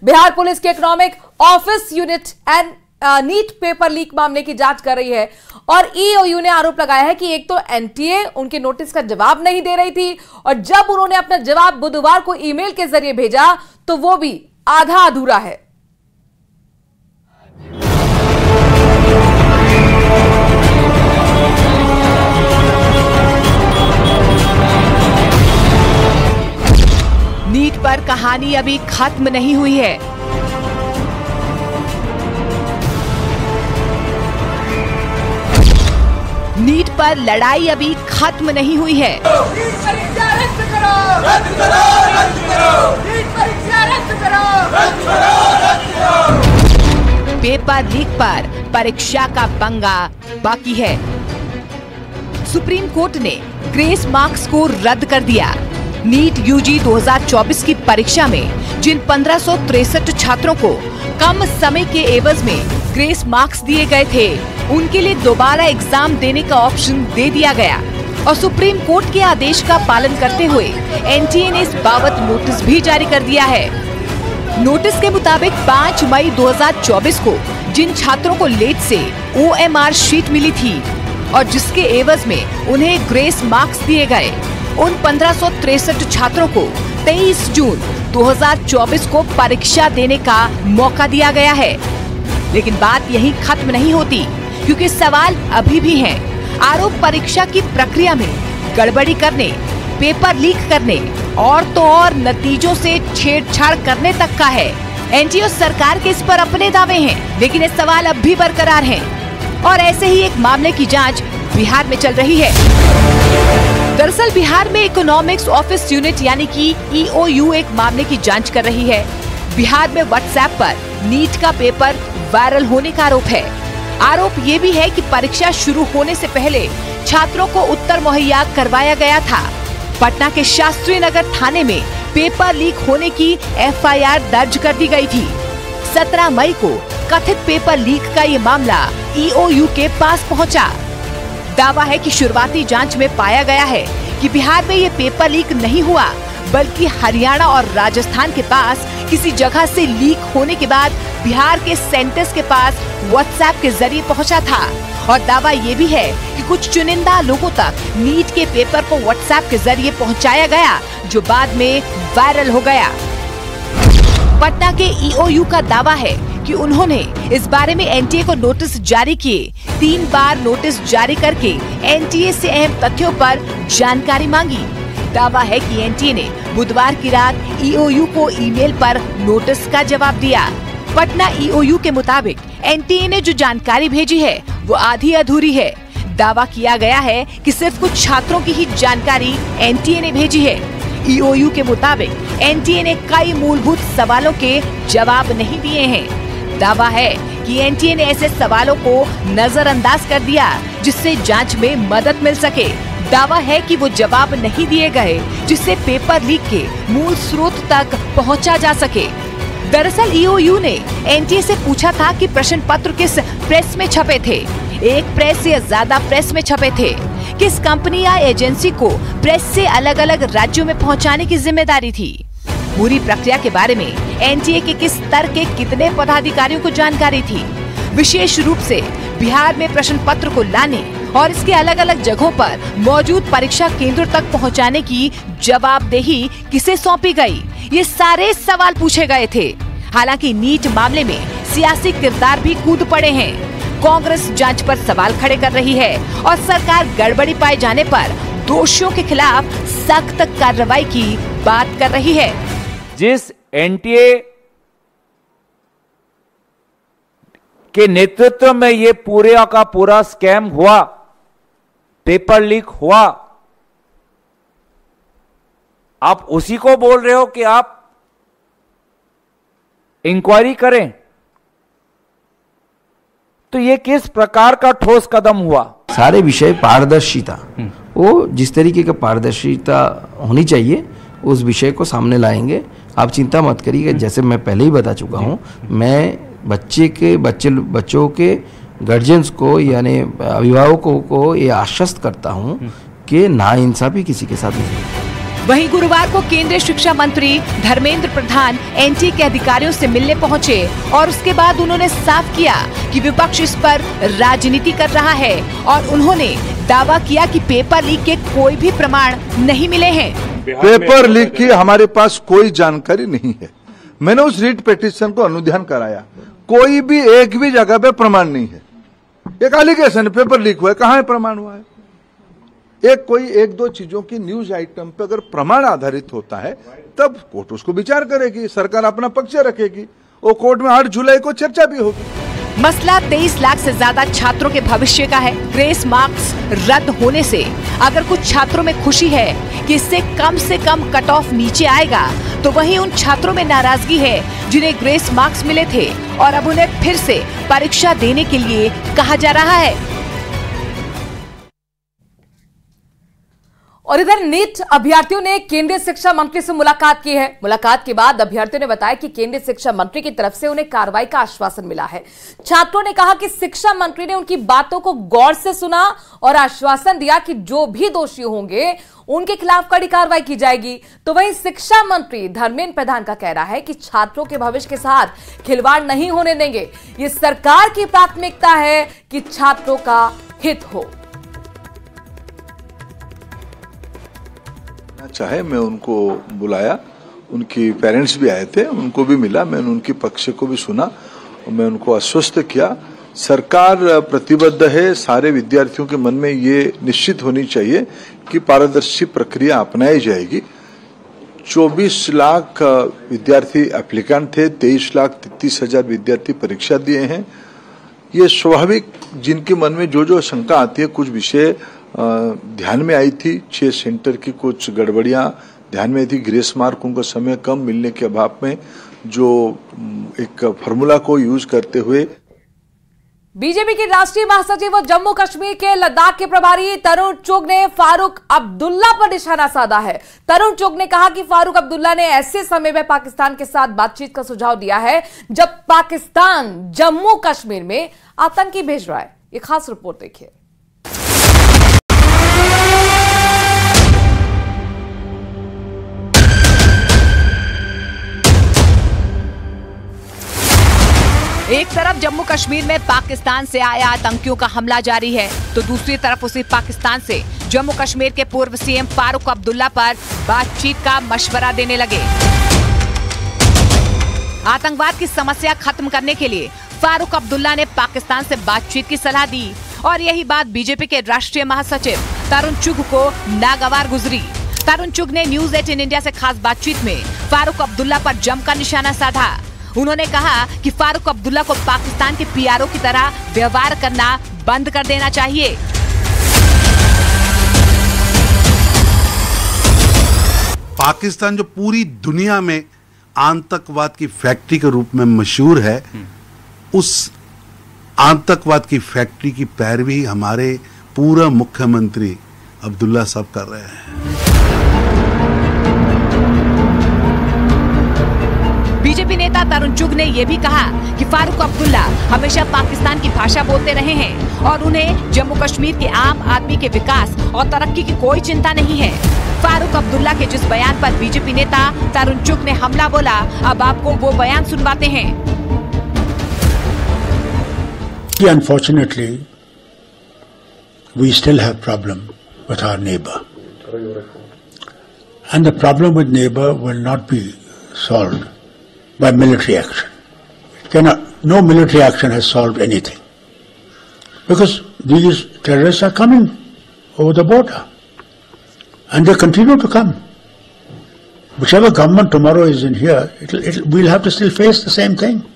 Bihar police के economic office unit and NEET paper leak मामले की जांच कर रही है और ईओयू ने आरोप लगाया है कि एक तो एनटीए उनके नोटिस का जवाब नहीं दे रही थी और जब उन्होंने अपना जवाब बुधवार को ईमेल के जरिए भेजा तो वो भी आधा अधूरा है। नीट पर कहानी अभी खत्म नहीं हुई है। नीट पर लड़ाई अभी खत्म नहीं हुई है। नीट परीक्षा रद्द करो, रद्द करो, रद्द करो। नीट परीक्षा रद्द करो, रद्द करो, रद्द करो। पेपर लीक पर परीक्षा का पंगा बाकी है। सुप्रीम कोर्ट ने ग्रेस मार्क्स को रद्द कर दिया। नीट यूजी 2024 की परीक्षा में जिन 1563 छात्रों को कम समय के एवज में ग्रेस मार्क्स दिए गए थे, उनके लिए दोबारा एग्जाम देने का ऑप्शन दे दिया गया और सुप्रीम कोर्ट के आदेश का पालन करते हुए एनटीए ने इस बाबत नोटिस भी जारी कर दिया है। नोटिस के मुताबिक 5 मई 2024 को जिन छात्रों को लेट से ओएमआर शीट मिली थी और जिसके एवज में उन्हें ग्रेस मार्क्स दिए गए, उन 1563 छात्रों को 23 जून 2024 को परीक्षा देने का मौका दिया गया है। लेकिन बात यहीं खत्म नहीं होती, क्योंकि सवाल अभी भी हैं। आरोप परीक्षा की प्रक्रिया में गड़बड़ी करने, पेपर लीक करने और तो और नतीजों से छेड़छाड़ करने तक का है। एनटीए सरकार के इस पर अपने दावे हैं, लेकिन ये सवाल अब भी बरकरार हैं। और ऐसे ही एक मामले की जांच बिहार में चल रही है। दरअसल बिहार में इकोनॉमिक्स ऑफिस यूनिट यानी कि ईओयू एक मामले की जांच कर रही है। बिहार में व्हाट्सएप पर नीट का पेपर वायरल होने का आरोप है। आरोप ये भी है कि परीक्षा शुरू होने से पहले छात्रों को उत्तर मुहैया करवाया गया था। पटना के शास्त्री नगर थाने में पेपर लीक होने की एफआईआर दर्ज कर दी गई थी। 17 मई को कथित पेपर लीक का ये मामला ईओयू के पास पहुंचा। दावा है कि शुरुआती जांच में पाया गया है कि बिहार में ये पेपर लीक नहीं हुआ, बल्कि हरियाणा और राजस्थान के पास किसी जगह से लीक होने के बाद बिहार के सेंटर्स के पास व्हाट्सएप के जरिए पहुंचा था। और दावा ये भी है कि कुछ चुनिंदा लोगों तक नीट के पेपर को व्हाट्सएप के जरिए पहुंचाया गया, जो बाद में वायरल हो गया। पटना के ईओयू का दावा है कि उन्होंने इस बारे में एनटीए को नोटिस जारी किए। 3 बार नोटिस जारी करके एनटीए से अहम तथ्यों पर जानकारी मांगी। दावा है कि एनटीए ने बुधवार की रात ईओयू को ईमेल पर नोटिस का जवाब दिया। पटना ईओयू के मुताबिक एनटीए ने जो जानकारी भेजी है वो आधी अधूरी है। दावा किया गया है कि सिर्फ कुछ छात्रों की ही जानकारी एनटीए ने भेजी है। ईओयू के मुताबिक एनटीए ने कई मूलभूत सवालों के जवाब नहीं दिए हैं। दावा है कि एनटीए ने ऐसे सवालों को नजरअंदाज कर दिया जिससे जांच में मदद मिल सके। दावा है कि वो जवाब नहीं दिए गए जिससे पेपर लीक के मूल स्रोत तक पहुंचा जा सके। दरअसल ईओयू ने एनटीए से पूछा था कि प्रश्न पत्र किस प्रेस में छपे थे, एक प्रेस या ज्यादा प्रेस में छपे थे, किस कंपनी या एजेंसी को प्रेस से अलग अलग राज्यों में पहुंचाने की जिम्मेदारी थी। पूरी प्रक्रिया के बारे में एनटीए के किस स्तर के कितने पदाधिकारियों को जानकारी थी। विशेष रूप से बिहार में प्रश्न पत्र को लाने और इसके अलग अलग जगहों पर मौजूद परीक्षा केंद्रों तक पहुंचाने की जवाबदेही किसे सौंपी गई, ये सारे सवाल पूछे गए थे। हालांकि नीट मामले में सियासी किरदार भी कूद पड़े हैं। कांग्रेस जांच पर सवाल खड़े कर रही है और सरकार गड़बड़ी पाए जाने पर दोषियों के खिलाफ सख्त कार्रवाई की बात कर रही है। जिस एनटीए के नेतृत्व में ये पूरे का पूरा स्कैम हुआ, पेपर लीक हुआ, आप उसी को बोल रहे हो कि आप इंक्वायरी करें, तो ये किस प्रकार का ठोस कदम हुआ? सारे विषय पारदर्शिता, वो जिस तरीके का पारदर्शिता होनी चाहिए उस विषय को सामने लाएंगे। आप चिंता मत करिए, जैसे मैं पहले ही बता चुका हूँ, मैं बच्चों के गार्जियंस को यानी अभिभावकों को ये आश्वस्त करता हूँ कि नाइंसाफी किसी के साथ नहीं। वहीं गुरुवार को केंद्रीय शिक्षा मंत्री धर्मेंद्र प्रधान एनटीए के अधिकारियों से मिलने पहुंचे और उसके बाद उन्होंने साफ किया कि विपक्ष इस पर राजनीति कर रहा है और उन्होंने दावा किया कि पेपर लीक के कोई भी प्रमाण नहीं मिले हैं। पेपर लीक की हमारे पास कोई जानकारी नहीं है। मैंने उस रीट पिटीशन को अनुध्यान कराया, कोई भी एक भी जगह पे प्रमाण नहीं है। एक एलिगेशन पेपर लीक हुआ है, कहाँ है प्रमाण हुआ है? एक दो चीजों की न्यूज आइटम पे अगर प्रमाण आधारित होता है तब कोर्ट उसको विचार करेगी, सरकार अपना पक्ष रखेगी, वो कोर्ट में 8 जुलाई को चर्चा भी होगी। मसला 23 लाख से ज्यादा छात्रों के भविष्य का है। ग्रेस मार्क्स रद्द होने से अगर कुछ छात्रों में खुशी है कि इससे कम कट ऑफ नीचे आएगा, तो वहीं उन छात्रों में नाराजगी है जिन्हें ग्रेस मार्क्स मिले थे और अब उन्हें फिर से परीक्षा देने के लिए कहा जा रहा है। और इधर नीट अभ्यर्थियों ने केंद्रीय शिक्षा मंत्री से मुलाकात की है। मुलाकात के बाद अभ्यर्थियों ने बताया कि केंद्रीय शिक्षा मंत्री की तरफ से उन्हें कार्रवाई का आश्वासन मिला है। छात्रों ने कहा कि शिक्षा मंत्री ने उनकी बातों को गौर से सुना और आश्वासन दिया कि जो भी दोषी होंगे उनके खिलाफ कड़ी कार्रवाई की जाएगी। तो वहीं शिक्षा मंत्री धर्मेंद्र प्रधान का कहना है कि छात्रों के भविष्य के साथ खिलवाड़ नहीं होने देंगे। ये सरकार की प्राथमिकता है कि छात्रों का हित हो। चाहे मैं उनको बुलाया, उनकी पेरेंट्स भी आए थे, उनको भी मिला, मैंने उनके पक्ष को भी सुना और मैं उनको आश्वस्त किया। सरकार प्रतिबद्ध है, सारे विद्यार्थियों के मन में ये निश्चित होनी चाहिए कि पारदर्शी प्रक्रिया अपनाई जाएगी। 24 लाख विद्यार्थी एप्लीकेंट थे, 23,33,000 विद्यार्थी परीक्षा दिए हैं। ये स्वाभाविक जिनके मन में जो शंका आती है, कुछ विषय ध्यान में आई थी, 6 सेंटर की कुछ गड़बड़ियां ध्यान में थी, ग्रेस मार्क उनको समय कम मिलने के अभाव में जो एक फॉर्मूला को यूज करते हुए। बीजेपी के राष्ट्रीय महासचिव और जम्मू कश्मीर के लद्दाख के प्रभारी तरुण चुग ने फारूक अब्दुल्ला पर निशाना साधा है। तरुण चुग ने कहा कि फारूक अब्दुल्ला ने ऐसे समय में पाकिस्तान के साथ बातचीत का सुझाव दिया है जब पाकिस्तान जम्मू कश्मीर में आतंकी भेज रहा है। ये खास रिपोर्ट देखिए। एक तरफ जम्मू कश्मीर में पाकिस्तान से आया आतंकियों का हमला जारी है, तो दूसरी तरफ उसी पाकिस्तान से जम्मू कश्मीर के पूर्व सीएम फारूक अब्दुल्ला पर बातचीत का मशवरा देने लगे। आतंकवाद की समस्या खत्म करने के लिए फारूक अब्दुल्ला ने पाकिस्तान से बातचीत की सलाह दी और यही बात बीजेपी के राष्ट्रीय महासचिव तरुण चुग को नागवार गुजरी। तरुण चुग ने न्यूज 18 इंडिया से खास बातचीत में फारूक अब्दुल्ला पर जमकर निशाना साधा। उन्होंने कहा कि फारूक अब्दुल्ला को पाकिस्तान के पीआरओ की तरह व्यवहार करना बंद कर देना चाहिए। पाकिस्तान जो पूरी दुनिया में आतंकवाद की फैक्ट्री के रूप में मशहूर है, उस आतंकवाद की फैक्ट्री की पैरवी हमारे पूर्व मुख्यमंत्री अब्दुल्ला साहब कर रहे हैं। बीजेपी नेता तरुण चुग ने यह भी कहा कि फारूक अब्दुल्ला हमेशा पाकिस्तान की भाषा बोलते रहे हैं और उन्हें जम्मू कश्मीर के आम आदमी के विकास और तरक्की की कोई चिंता नहीं है। फारूक अब्दुल्ला के जिस बयान पर बीजेपी नेता तरुण चुग ने हमला बोला, अब आपको वो बयान सुनवाते हैं। Unfortunately, we still have problem with our neighbor, and the problem with neighbor will not be solved by military action. It cannot. No military action has solved anything because these terrorists are coming over the border, and they continue to come. Whichever government tomorrow is in here, we'll have to still face the same thing.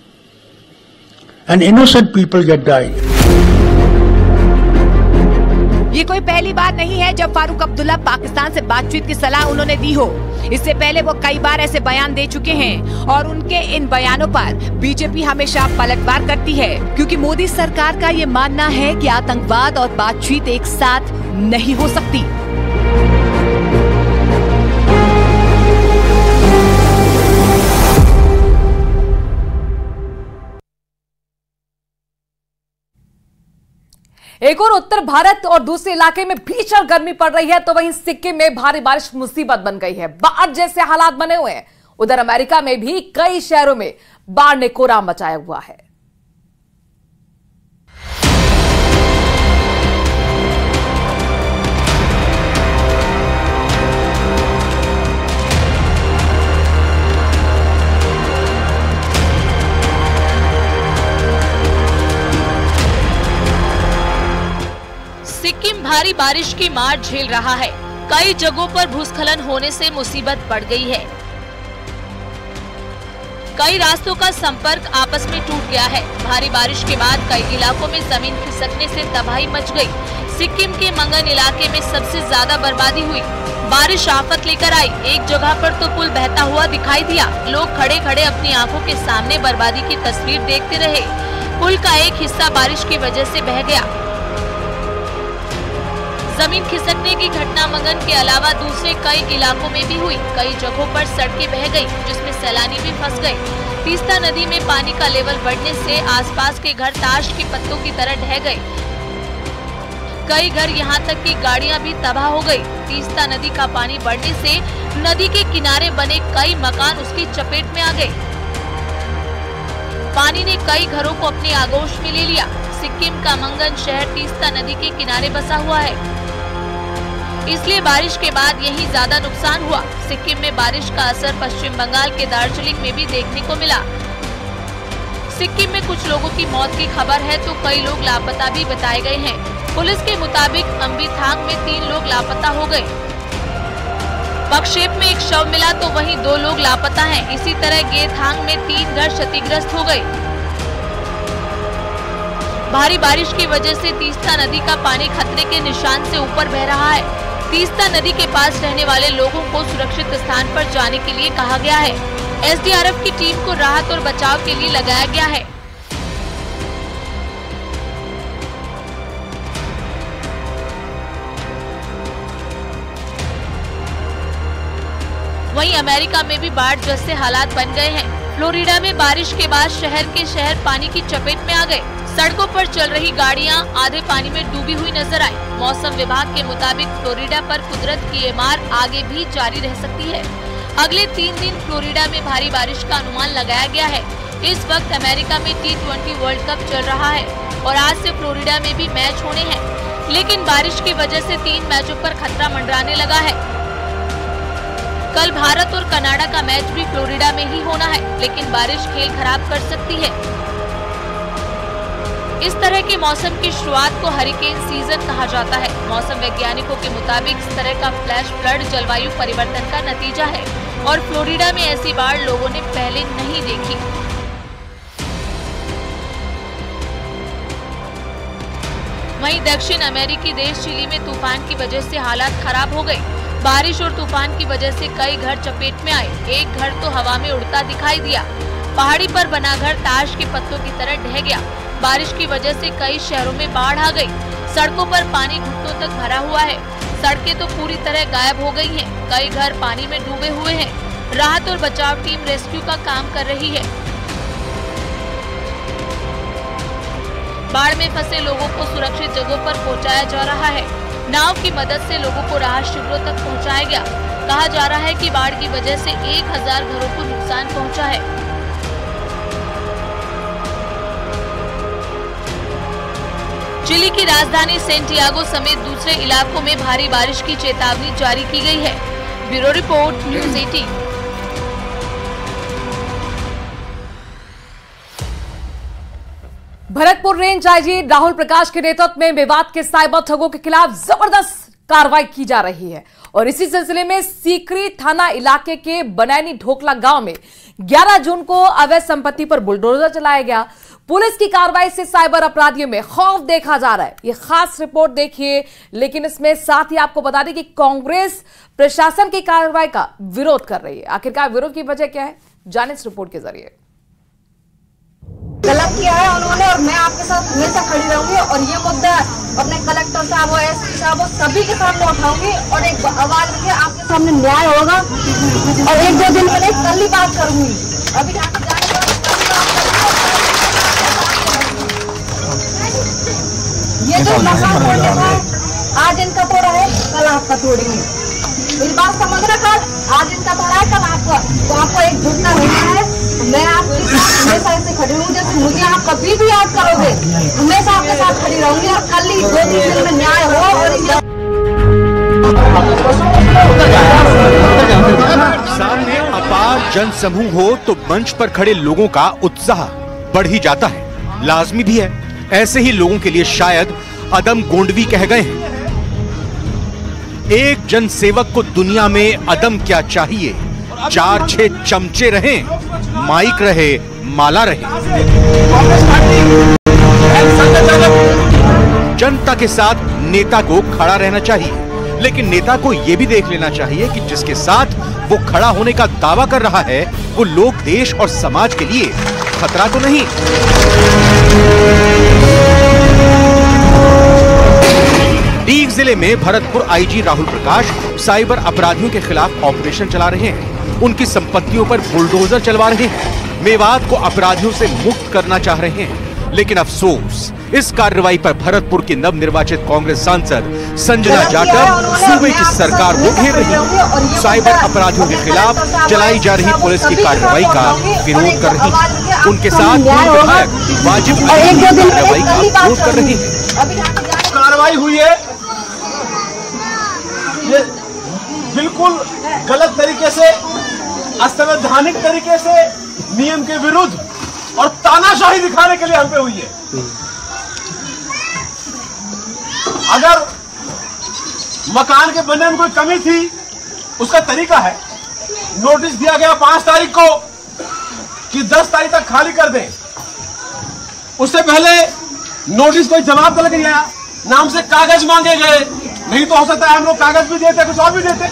And innocent people get died. ये कोई पहली बार नहीं है जब फारूक अब्दुल्ला पाकिस्तान से बातचीत की सलाह उन्होंने दी हो। इससे पहले वो कई बार ऐसे बयान दे चुके हैं और उनके इन बयानों पर बीजेपी हमेशा पलटवार करती है, क्योंकि मोदी सरकार का ये मानना है कि आतंकवाद और बातचीत एक साथ नहीं हो सकती। एक और उत्तर भारत और दूसरे इलाके में भीषण गर्मी पड़ रही है, तो वहीं सिक्किम में भारी बारिश मुसीबत बन गई है। बाढ़ जैसे हालात बने हुए हैं। उधर अमेरिका में भी कई शहरों में बाढ़ ने कोहराम मचाया हुआ है। सिक्किम भारी बारिश की मार झेल रहा है। कई जगहों पर भूस्खलन होने से मुसीबत बढ़ गई है। कई रास्तों का संपर्क आपस में टूट गया है। भारी बारिश के बाद कई इलाकों में जमीन खिसकने से तबाही मच गई। सिक्किम के मंगन इलाके में सबसे ज्यादा बर्बादी हुई। बारिश आफत लेकर आई। एक जगह पर तो पुल बहता हुआ दिखाई दिया। लोग खड़े खड़े अपनी आंखों के सामने बर्बादी की तस्वीर देखते रहे। पुल का एक हिस्सा बारिश की वजह से बह गया। जमीन खिसकने की घटना मंगन के अलावा दूसरे कई इलाकों में भी हुई। कई जगहों पर सड़कें बह गई, जिसमें सैलानी भी फंस गए। तीस्ता नदी में पानी का लेवल बढ़ने से आसपास के घर ताश के पत्तों की तरह ढह गए। कई घर यहाँ तक कि गाड़ियाँ भी तबाह हो गई। तीस्ता नदी का पानी बढ़ने से नदी के किनारे बने कई मकान उसकी चपेट में आ गए। पानी ने कई घरों को अपनी आगोश में ले लिया। सिक्किम का मंगन शहर तीस्ता नदी के किनारे बसा हुआ है, इसलिए बारिश के बाद यही ज्यादा नुकसान हुआ। सिक्किम में बारिश का असर पश्चिम बंगाल के दार्जिलिंग में भी देखने को मिला। सिक्किम में कुछ लोगों की मौत की खबर है, तो कई लोग लापता भी बताए गए हैं। पुलिस के मुताबिक अम्बिथांग में 3 लोग लापता हो गए। पक्षेप में एक शव मिला, तो वहीं 2 लोग लापता हैं। इसी तरह गेथांग में 3 घर क्षतिग्रस्त हो गए। भारी बारिश की वजह से तीस्ता नदी का पानी खतरे के निशान से ऊपर बह रहा है। तीस्ता नदी के पास रहने वाले लोगों को सुरक्षित स्थान पर जाने के लिए कहा गया है। एसडीआरएफ की टीम को राहत और बचाव के लिए लगाया गया है। वहीं अमेरिका में भी बाढ़ जैसे हालात बन गए हैं। फ्लोरिडा में बारिश के बाद शहर के शहर पानी की चपेट में आ गए। सड़कों पर चल रही गाड़ियां आधे पानी में डूबी हुई नजर आई। मौसम विभाग के मुताबिक फ्लोरिडा पर कुदरत की ये मार आगे भी जारी रह सकती है। अगले 3 दिन फ्लोरिडा में भारी बारिश का अनुमान लगाया गया है। इस वक्त अमेरिका में T20 वर्ल्ड कप चल रहा है और आज से फ्लोरिडा में भी मैच होने हैं, लेकिन बारिश की वजह से 3 मैचों पर खतरा मंडराने लगा है। कल भारत और कनाडा का मैच भी फ्लोरिडा में ही होना है, लेकिन बारिश खेल खराब कर सकती है। इस तरह के मौसम की शुरुआत को हरिकेन सीजन कहा जाता है। मौसम वैज्ञानिकों के मुताबिक इस तरह का फ्लैश फ्लड जलवायु परिवर्तन का नतीजा है और फ्लोरिडा में ऐसी बाढ़ लोगों ने पहले नहीं देखी। वहीं दक्षिण अमेरिकी देश चिली में तूफान की वजह से हालात खराब हो गए। बारिश और तूफान की वजह से कई घर चपेट में आए। एक घर तो हवा में उड़ता दिखाई दिया। पहाड़ी पर बना घर ताश के पत्तों की तरह ढह गया। बारिश की वजह से कई शहरों में बाढ़ आ गई। सड़कों पर पानी घुटनों तक भरा हुआ है। सड़कें तो पूरी तरह गायब हो गई हैं। कई घर पानी में डूबे हुए हैं। राहत और बचाव टीम रेस्क्यू का काम कर रही है। बाढ़ में फंसे लोगों को सुरक्षित जगहों पर पहुंचाया जा रहा है। नाव की मदद से लोगों को राहत शिविरों तक पहुंचाया गया। कहा जा रहा है कि बाढ़ की वजह से 1000 घरों को नुकसान पहुंचा है। चिली की राजधानी सेंटियागो समेत दूसरे इलाकों में भारी बारिश की चेतावनी जारी की गई है। Bureau report, news 18। Bharatpur range IG Rahul Prakash के नेतृत्व में मेवात के साइबर ठगों के खिलाफ जबरदस्त कार्रवाई की जा रही है और इसी सिलसिले में सीकरी थाना इलाके के बनैनी ढोकला गांव में 11 जून को अवैध संपत्ति पर बुलडोजर चलाया गया। पुलिस की कार्रवाई से साइबर अपराधियों में खौफ देखा जा रहा है। ये खास रिपोर्ट देखिए, लेकिन इसमें साथ ही आपको बता दें कि कांग्रेस प्रशासन की कार्रवाई का विरोध कर रही है। आखिरकार विरोध की वजह क्या है, जाने इस रिपोर्ट के जरिए। गलत किया है उन्होंने और मैं आपके साथ हमेशा खड़ी रहूंगी और ये मुद्दा अपने कलेक्टर साहब और एसपी साहब और सभी के सामने उठाऊंगी और एक आवाज लेके आपके सामने न्याय होगा। और 1-2 दिन पहले कल ही बात करूंगी। अभी ये आज इनका तोड़ा है, कल आपका तोड़ेंगे। इस बात समझ रखा, आज इनका तोड़ा है, कल आपका। तो आपको एक झुकना रहना है। मैं आपके साथ हमेशा ऐसे खड़ी हूँ, जैसे मुझे आप कभी भी याद करोगे, हमेशा आपके साथ खड़ी रहूंगी। और कल ही 2-3 दिन में न्याय हो। और सामने अपार जनसमूह हो तो मंच पर खड़े लोगों का उत्साह बढ़ ही जाता है, लाजमी भी है। ऐसे ही लोगों के लिए शायद अदम गोंडवी कह गए हैं। एक जनसेवक को दुनिया में अदम क्या चाहिए, 4-6 चमचे रहें, माइक रहे, माला रहे। जनता के साथ नेता को खड़ा रहना चाहिए, लेकिन नेता को यह भी देख लेना चाहिए कि जिसके साथ वो खड़ा होने का दावा कर रहा है वो लोग, देश और समाज के लिए खतरा तो नहीं। डीग जिले में भरतपुर आईजी राहुल प्रकाश साइबर अपराधियों के खिलाफ ऑपरेशन चला रहे हैं। उनकी संपत्तियों पर बुलडोजर चलवा रहे हैं। मेवात को अपराधियों से मुक्त करना चाह रहे हैं, लेकिन अफसोस इस कार्रवाई पर भरतपुर की नवनिर्वाचित कांग्रेस सांसद संजना जाटव सूबे की सरकार को घेर रही है। साइबर अपराधियों के खिलाफ चलाई जा रही पुलिस की कार्रवाई का विरोध कर रही है। उनके साथ विधायक वाजिब अली कार्रवाई का विरोध कर रही है। कार्रवाई हुई है, ये बिल्कुल गलत तरीके से, असंवैधानिक तरीके से, नियम के विरुद्ध और तानाशाही दिखाने के लिए हम पे हुई है। अगर मकान के बनने में कोई कमी थी, उसका तरीका है, नोटिस दिया गया 5 तारीख को कि 10 तारीख तक खाली कर दें। उससे पहले नोटिस कोई जवाब तक नहीं आया, नाम से कागज मांगे गए। नहीं तो हो सकता है हम लोग कागज भी देते, कुछ और भी देते।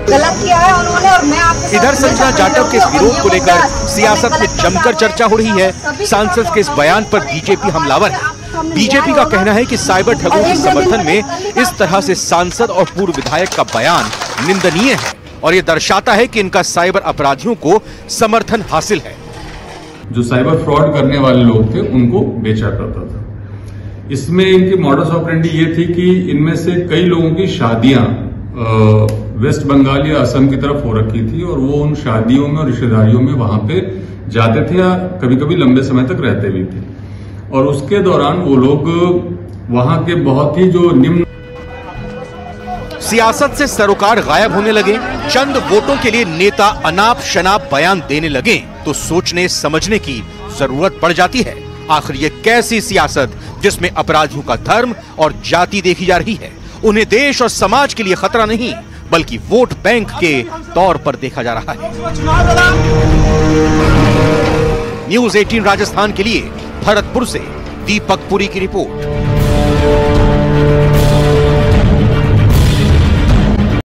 गलत किया है उन्होंने। और मैं आपके इधर संजना जाटव के इस विरोध को लेकर सियासत में जमकर चर्चा हो रही है। सांसद के इस बयान पर बीजेपी हमलावर है। बीजेपी का कहना है कि साइबर ठगों के समर्थन में इस तरह से सांसद और पूर्व विधायक का बयान निंदनीय है और ये दर्शाता है कि इनका साइबर अपराधियों को समर्थन हासिल है। जो साइबर फ्रॉड करने वाले लोग थे उनको बेचा करता था। इसमें इनकी मॉडस ऑपरेंडी ये थी कि इनमें से कई लोगों की शादियां वेस्ट बंगाल या असम की तरफ हो रखी थी और वो उन शादियों में और रिश्तेदारियों में वहां पे जाते थे या कभी कभी लंबे समय तक रहते भी थे। और उसके दौरान वो लोग वहां के बहुत ही जो निम्न सियासत से सरोकार गायब होने लगे, चंद वोटों के लिए नेता अनाप शनाप बयान देने लगे तो सोचने समझने की जरूरत पड़ जाती है। आखिर ये कैसी सियासत जिसमें अपराधियों का धर्म और जाति देखी जा रही है। उन्हें देश और समाज के लिए खतरा नहीं बल्कि वोट बैंक के तौर पर देखा जा रहा है। न्यूज़ 18 राजस्थान के लिए भरतपुर से दीपक पुरी की रिपोर्ट।